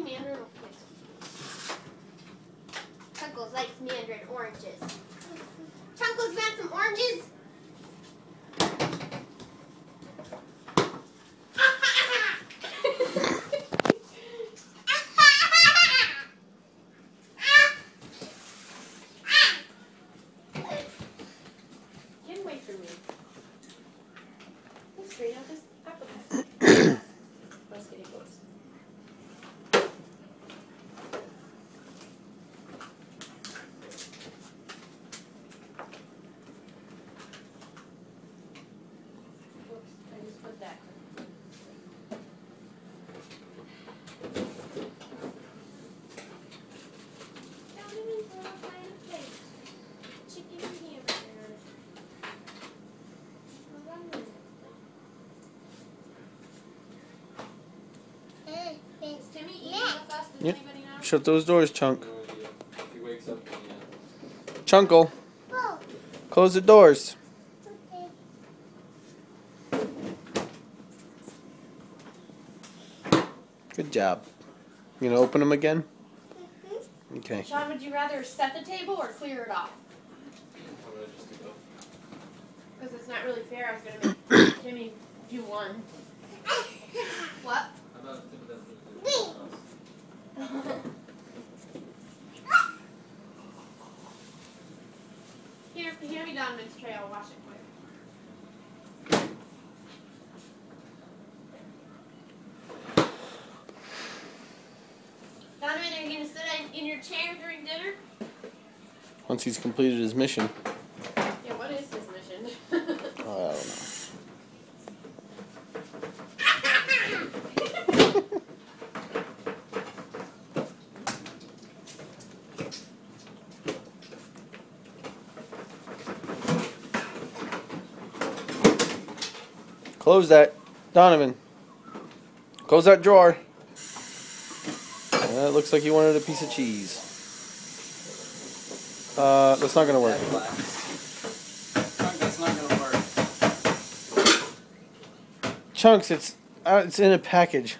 me mandarin or kiss? Chunkles likes mandarin oranges. Chunkles, you want some oranges? Get away from me. Go straight out this apple. Let's get it close. Whoops, I just put that. Down in the plate. Chicken and hamburger. Is Timmy eating with us? Does Yep. anybody know? Shut those doors, Chunk. If he wakes up, then yeah. Chunkle. Close the doors. Good job. You gonna open them again? Okay. Sean, would you rather set the table or clear it off? How about just to go? Because it's not really fair. I was going to make Timmy do one. What? How about Tim doesn't do something else? Hand me Donovan's tray. I'll wash it quick. Donovan, are you going to sit in your chair during dinner? Once he's completed his mission. Yeah, what is his mission? Oh, I don't know. Close that, Donovan. Close that drawer. It looks like you wanted a piece of cheese. That's not gonna work. That's not gonna work. Chunks, it's in a package.